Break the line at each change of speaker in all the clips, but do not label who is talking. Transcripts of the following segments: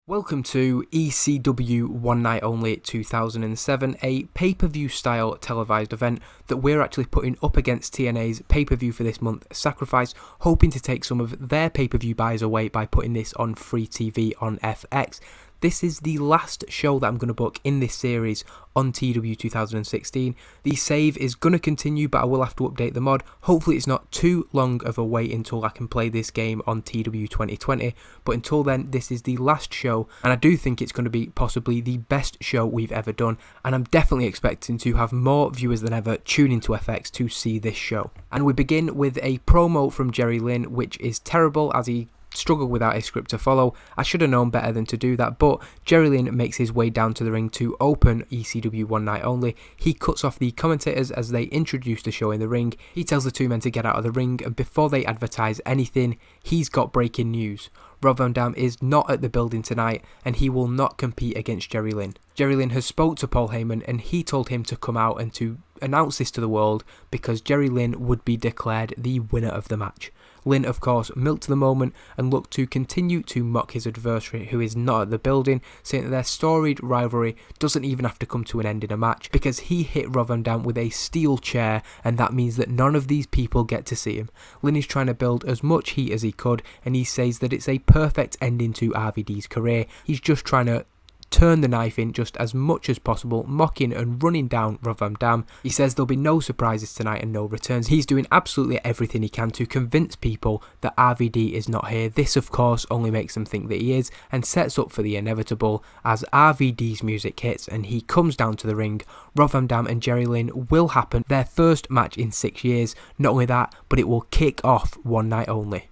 Welcome to ECW One Night Only 2007, a pay-per-view style televised event that we're actually putting up against TNA's pay-per-view for this month, Sacrifice, hoping to take some of their pay-per-view buys away by putting this on free TV on FX. This is the last show that I'm going to book in this series on TEW 2016. The save is going to continue, but I will have to update the mod. Hopefully it's not too long of a wait until I can play this game on TEW 2020, but until then, this is the last show, and I do think it's going to be possibly the best show we've ever done, and I'm definitely expecting to have more viewers than ever tune into FX to see this show. And we begin with a promo from Jerry Lynn, which is terrible as he struggle without a script to follow. I should have known better than to do that, but Jerry Lynn makes his way down to the ring to open ECW One Night Only. He cuts off the commentators as they introduce the show in the ring. He tells the two men to get out of the ring, and before they advertise anything, he's got breaking news. Rob Van Dam is not at the building tonight, and he will not compete against Jerry Lynn. Jerry Lynn has spoke to Paul Heyman, and he told him to come out and to announce this to the world because Jerry Lynn would be declared the winner of the match. Lynn, of course, milked the moment and looked to continue to mock his adversary, who is not at the building, saying that their storied rivalry doesn't even have to come to an end in a match because he hit Rob Van Dam with a steel chair, and that means that none of these people get to see him. Lynn is trying to build as much heat as he could, and he says that it's a perfect ending to RVD's career. He's just trying to turn the knife in just as much as possible, mocking and running down Rob Van Dam. He says there'll be no surprises tonight and no returns. He's doing absolutely everything he can to convince people that RVD is not here. This, of course, only makes them think that he is and sets up for the inevitable as RVD's music hits and he comes down to the ring. Rob Van Dam and Jerry Lynn will happen, their first match in 6 years. Not only that, but it will kick off One Night Only.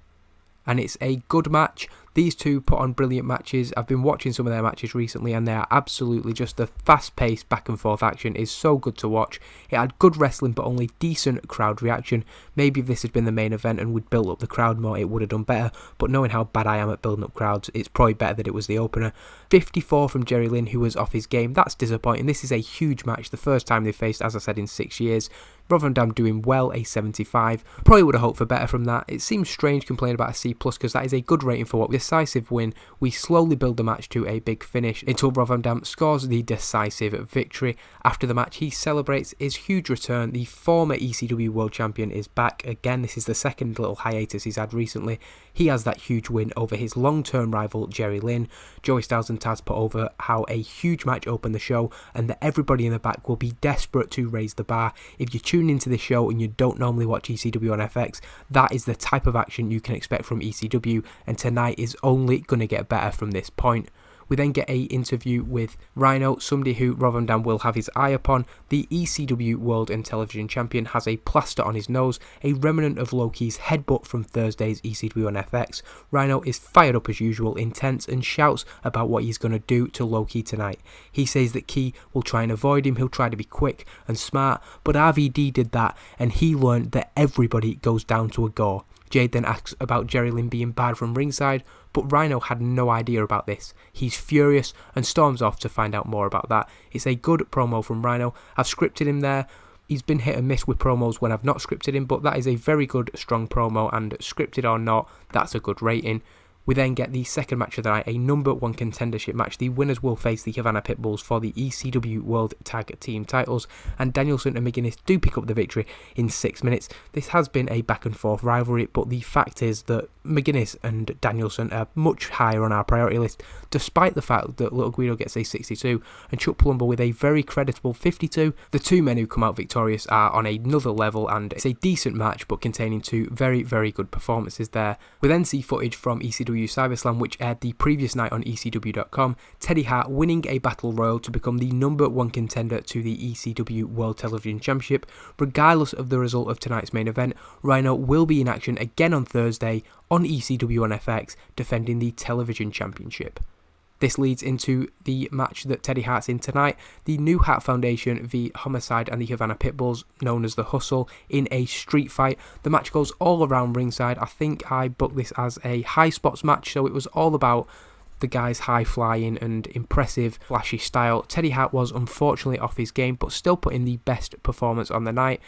And it's a good match. These two put on brilliant matches. I've been watching some of their matches recently and they are absolutely just the fast-paced back and forth action is so good to watch. It had good wrestling but only decent crowd reaction. Maybe if this had been the main event and we'd built up the crowd more, it would have done better, but knowing how bad I am at building up crowds, it's probably better that it was the opener. 54 from Jerry Lynn, who was off his game. That's disappointing. This is a huge match, the first time they've faced, as I said, in 6 years. Rob Van Dam doing well, a 75. Probably would have hoped for better from that. It seems strange complaining about a C+, because that is a good rating for what decisive win. We slowly build the match to a big finish until Rob Van Dam scores the decisive victory. After the match, he celebrates his huge return. The former ECW World Champion is back again. This is the second little hiatus he's had recently. He has that huge win over his long-term rival, Jerry Lynn. Joey Styles and Taz put over how a huge match opened the show and that everybody in the back will be desperate to raise the bar. If you tune into this show and you don't normally watch ECW on FX, that is the type of action you can expect from ECW, and tonight is only going to get better from this point. We then get an interview with Rhino, somebody who Rob Van Dam will have his eye upon. The ECW World and Television Champion has a plaster on his nose, a remnant of Loki's headbutt from Thursday's ECW on FX. Rhino is fired up as usual, intense, and shouts about what he's going to do to Loki tonight. He says that Key will try and avoid him, he'll try to be quick and smart, but RVD did that, and he learned that everybody goes down to a gore. Jade then asks about Jerry Lynn being bad from ringside, but Rhino had no idea about this. He's furious and storms off to find out more about that. It's a good promo from Rhino. I've scripted him there. He's been hit and miss with promos when I've not scripted him, but that is a very good, strong promo, and scripted or not, that's a good rating. We then get the second match of the night, a number one contendership match. The winners will face the Havana Pitbulls for the ECW World Tag Team titles, and Danielson and McGuinness do pick up the victory in 6 minutes. This has been a back and forth rivalry, but the fact is that McGuinness and Danielson are much higher on our priority list, despite the fact that Little Guido gets a 62 and Chuck Palumbo with a very creditable 52. The two men who come out victorious are on another level, and it's a decent match but containing two very, very good performances there. We then see footage from ECW Cyberslam, which aired the previous night on ECW.com. Teddy Hart winning a battle royal to become the number one contender to the ECW World Television Championship. Regardless of the result of tonight's main event, Rhino will be in action again on Thursday on ECW on FX, defending the Television Championship. This leads into the match that Teddy Hart's in tonight, the New Hart Foundation v Homicide and the Havana Pitbulls, known as the Hustle, in a street fight. The match goes all around ringside. I think I booked this as a high spots match, so it was all about the guy's high flying and impressive flashy style. Teddy Hart was unfortunately off his game, but still put in the best performance on the night.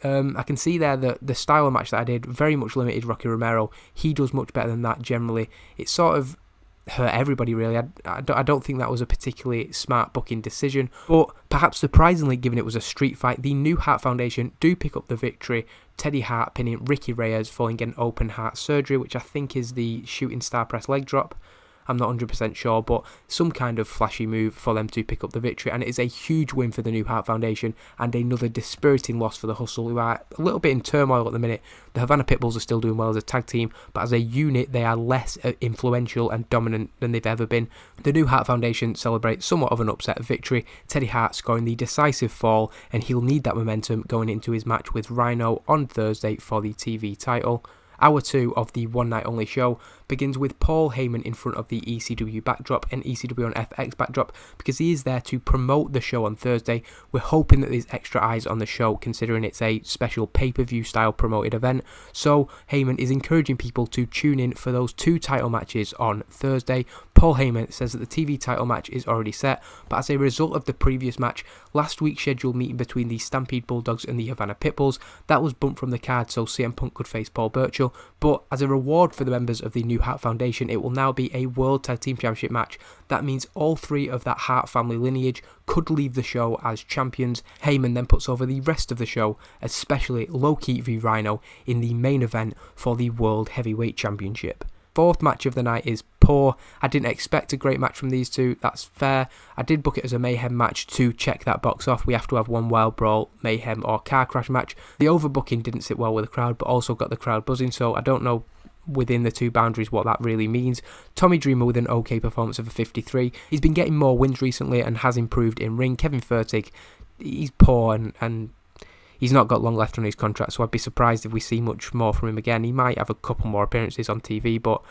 I can see there that the style of match that I did very much limited Rocky Romero. He does much better than that generally. It sort of hurt everybody really. I don't think that was a particularly smart booking decision, but perhaps surprisingly, given it was a street fight, the New Hart Foundation do pick up the victory. Teddy Hart pinning Ricky Reyes following an open heart surgery, which I think is the shooting star press leg drop. I'm not 100% sure, but some kind of flashy move for them to pick up the victory, and it is a huge win for the New Hart Foundation and another dispiriting loss for the Hustle, who are a little bit in turmoil at the minute. The Havana Pitbulls are still doing well as a tag team, but as a unit they are less influential and dominant than they've ever been. The New Hart Foundation celebrates somewhat of an upset victory, Teddy Hart scoring the decisive fall, and he'll need that momentum going into his match with Rhino on Thursday for the TV title. Hour 2 of the one night only show begins with Paul Heyman in front of the ECW backdrop and ECW on FX backdrop because he is there to promote the show on Thursday. We're hoping that there's extra eyes on the show considering it's a special pay-per-view style promoted event. So Heyman is encouraging people to tune in for those 2 title matches on Thursday. Paul Heyman says that the TV title match is already set, but as a result of the previous match, last week's scheduled meeting between the Stampede Bulldogs and the Havana Pitbulls, that was bumped from the card so CM Punk could face Paul Burchill, but as a reward for the members of the New Hart Foundation, it will now be a World Tag Team Championship match. That means all 3 of that Hart family lineage could leave the show as champions. Heyman then puts over the rest of the show, especially Low-Key v Rhino, in the main event for the World Heavyweight Championship. 4th match of the night is poor. I didn't expect a great match from these two, that's fair. I did book it as a Mayhem match to check that box off. We have to have one Wild Brawl, Mayhem or Car Crash match. The overbooking didn't sit well with the crowd, but also got the crowd buzzing, so I don't know within the 2 boundaries what that really means. Tommy Dreamer with an okay performance of a 53. He's been getting more wins recently and has improved in ring. Kevin Fertig, he's poor and he's not got long left on his contract, so I'd be surprised if we see much more from him again. He might have a couple more appearances on TV, but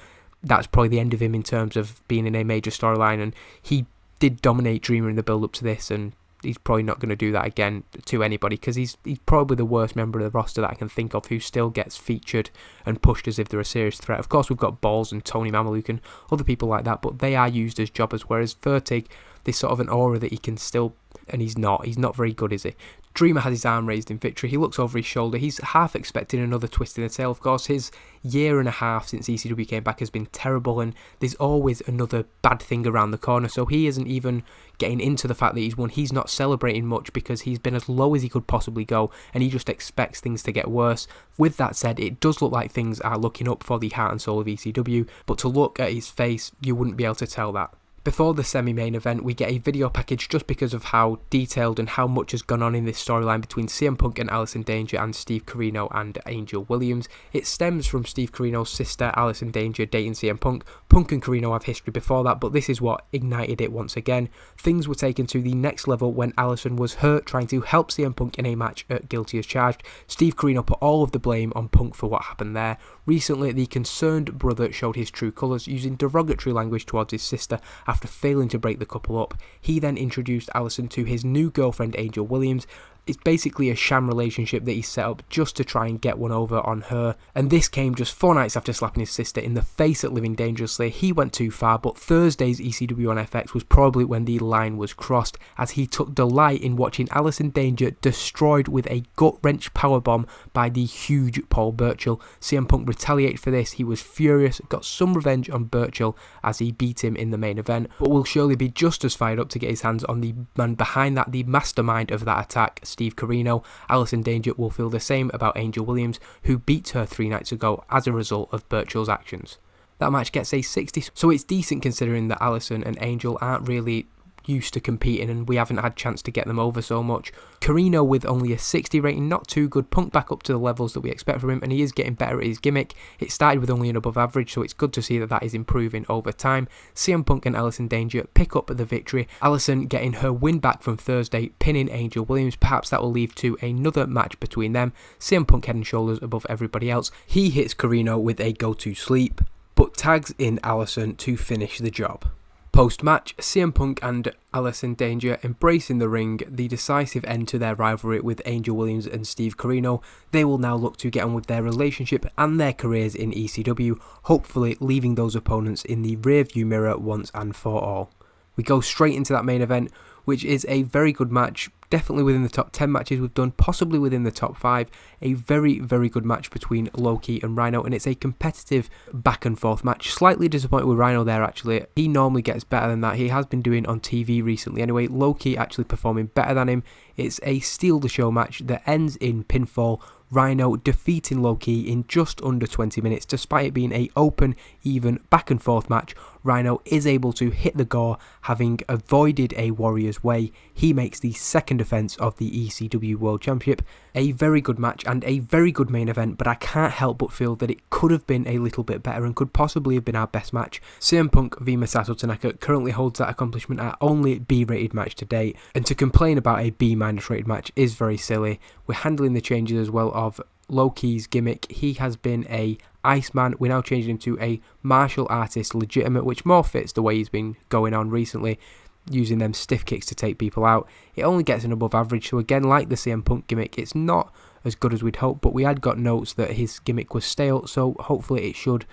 that's probably the end of him in terms of being in a major storyline, and he did dominate Dreamer in the build-up to this, and he's probably not going to do that again to anybody, because he's probably the worst member of the roster that I can think of who still gets featured and pushed as if they're a serious threat. Of course, we've got Balls and Tony Mamaluke and other people like that, but they are used as jobbers, whereas Fertig, there's sort of an aura that he can still, and he's not very good, is he? Dreamer has his arm raised in victory. He looks over his shoulder. He's half expecting another twist in the tail. Of course, his year and a half since ECW came back has been terrible, and there's always another bad thing around the corner. So he isn't even getting into the fact that he's won. He's not celebrating much because he's been as low as he could possibly go, and he just expects things to get worse. With that said, it does look like things are looking up for the heart and soul of ECW, but to look at his face, you wouldn't be able to tell that. Before the semi-main event, we get a video package just because of how detailed and how much has gone on in this storyline between CM Punk and Alisson Danger and Steve Corino and Angel Williams. It stems from Steve Corino's sister, Alisson Danger, dating CM Punk. Punk and Corino have history before that, but this is what ignited it once again. Things were taken to the next level when Alisson was hurt trying to help CM Punk in a match at Guilty as Charged. Steve Corino put all of the blame on Punk for what happened there. Recently, the concerned brother showed his true colours, using derogatory language towards his sister after failing to break the couple up. He then introduced Alisson to his new girlfriend Angel Williams. It's basically a sham relationship that he set up just to try and get one over on her, and this came just 4 nights after slapping his sister in the face at Living Dangerously. He went too far, but Thursday's ECW on FX was probably when the line was crossed, as he took delight in watching Alisson Danger destroyed with a gut-wrench powerbomb by the huge Paul Burchill. CM Punk retaliated for this. He was furious, got some revenge on Burchill as he beat him in the main event, but will surely be just as fired up to get his hands on the man behind that, the mastermind of that attack, Steve Corino. Alisson Danger will feel the same about Angel Williams, who beat her 3 nights ago as a result of Burchill's actions. That match gets a 60, so it's decent considering that Alisson and Angel aren't really used to competing and we haven't had a chance to get them over so much. Corino with only a 60 rating, not too good. Punk back up to the levels that we expect from him, and he is getting better at his gimmick. It started with only an above average, so it's good to see that that is improving over time. CM Punk and Alisson Danger pick up the victory. Alisson getting her win back from Thursday, pinning Angel Williams. Perhaps that will lead to another match between them. CM Punk head and shoulders above everybody else. He hits Corino with a go to sleep, but tags in Alisson to finish the job. Post-match, CM Punk and Alisson Danger embracing the ring, the decisive end to their rivalry with Angel Williams and Steve Corino. They will now look to get on with their relationship and their careers in ECW, hopefully leaving those opponents in the rearview mirror once and for all. We go straight into that main event, which is a very good match. definitely within the top 10 matches we've done, possibly within the top 5. A very, very good match between Low-Ki and Rhino, and it's a competitive back and forth match. Slightly disappointed with Rhino there actually. He normally gets better than that. He has been doing on TV recently anyway. Low-Ki actually performing better than him. It's a steal the show match that ends in pinfall. Rhino defeating Low-Ki in just under 20 minutes. Despite it being a open, even back and forth match, Rhino is able to hit the gore, having avoided a Warrior's Way. He makes the second defense of the ECW World Championship. A very good match and a very good main event, but I can't help but feel that it could have been a little bit better and could possibly have been our best match. CM Punk v Masato Tanaka currently holds that accomplishment at only B-rated match to date, and to complain about a B- rated match is very silly. We're handling the changes as well of Low-Ki's gimmick. He has been a Iceman. We're now changing him to a martial artist legitimate, which more fits the way he's been going on recently, using them stiff kicks to take people out. It only gets an above average, so again, like the CM Punk gimmick, it's not as good as we'd hoped, but we had got notes that his gimmick was stale, so hopefully it should,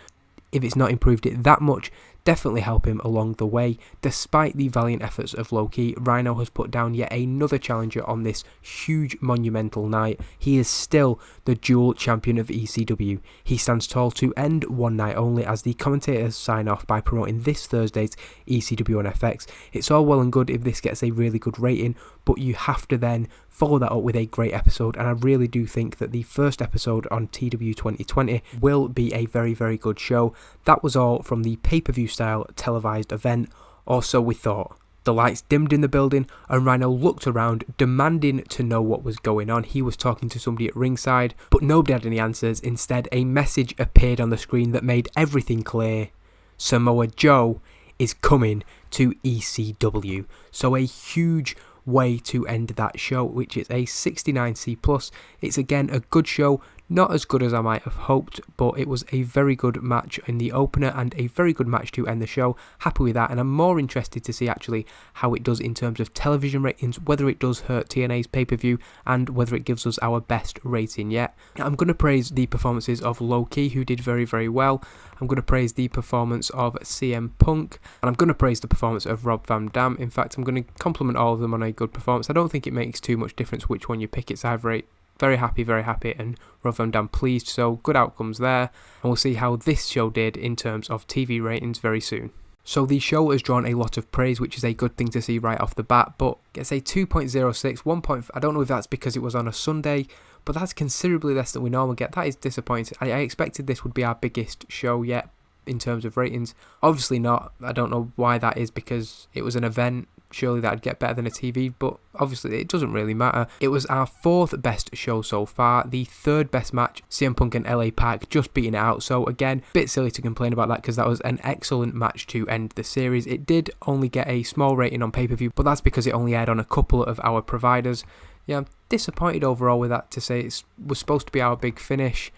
if it's not improved it that much, definitely help him along the way. Despite the valiant efforts of Low-Ki, Rhino has put down yet another challenger on this huge monumental night. He is still the dual champion of ECW. He stands tall to end one night only as the commentators sign off by promoting this Thursday's ECW on FX. It's all well and good if this gets a really good rating, but you have to then follow that up with a great episode, and I really do think that the first episode on TEW 2020 will be a very, very good show. That was all from the pay-per-view style televised event, or so we thought. The lights dimmed in the building and Rhino looked around, demanding to know what was going on. He was talking to somebody at ringside, but nobody had any answers. Instead, a message appeared on the screen that made everything clear. Samoa Joe is coming to ECW. So a huge way to end that show, which is a 69C+. It's again a good show, not as good as I might have hoped, but it was a very good match in the opener and a very good match to end the show. Happy with that, and I'm more interested to see actually how it does in terms of television ratings, whether it does hurt TNA's pay-per-view and whether it gives us our best rating yet. I'm going to praise the performances of Low-Ki, who did very, very well. I'm going to praise the performance of CM Punk, and I'm going to praise the performance of Rob Van Dam. In fact, I'm going to compliment all of them on a good performance. I don't think it makes too much difference which one you pick. It's either very happy, and Rob Van Dam pleased, so good outcomes there, and we'll see how this show did in terms of TV ratings very soon. So the show has drawn a lot of praise, which is a good thing to see right off the bat, but gets a 2.06, 1. I don't know if that's because it was on a Sunday, but that's considerably less than we normally get. That is disappointing. I expected this would be our biggest show yet in terms of ratings. Obviously not. I don't know why that is, because it was an event. Surely that'd get better than a TV, but obviously it doesn't really matter. It was our 4th best show so far, the 3rd best match, CM Punk and LA Park just beating it out, so again, a bit silly to complain about that because that was an excellent match to end the series. It did only get a small rating on pay-per-view, but that's because it only aired on a couple of our providers. Yeah, I'm disappointed overall with that, to say it was supposed to be our big finish,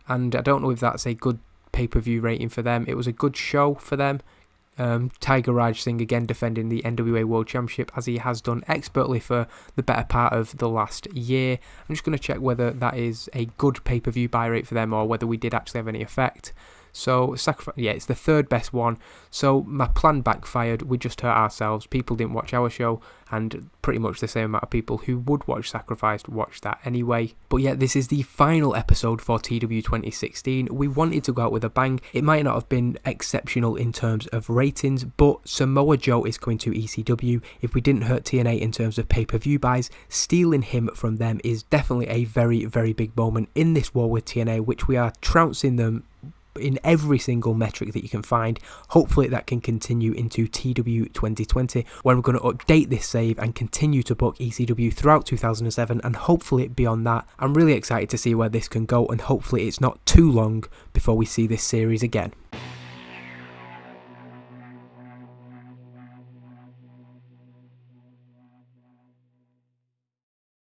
and I don't know if that's a good pay-per-view rating for them. It was a good show for them. Tiger Raj Singh again defending the NWA World Championship, as he has done expertly for the better part of the last year. I'm just going to check whether that is a good pay-per-view buy rate for them or whether we did actually have any effect. So, yeah, it's the 3rd best one. So, my plan backfired. We just hurt ourselves. People didn't watch our show, and pretty much the same amount of people who would watch Sacrificed watched that anyway. But yeah, this is the final episode for TW 2016. We wanted to go out with a bang. It might not have been exceptional in terms of ratings, but Samoa Joe is coming to ECW. If we didn't hurt TNA in terms of pay-per-view buys, stealing him from them is definitely a very, very big moment in this war with TNA, which we are trouncing them in every single metric that you can find. Hopefully that can continue into TW 2020, when we're going to update this save and continue to book ECW throughout 2007 and hopefully beyond that. I'm really excited to see where this can go, and hopefully it's not too long before we see this series again.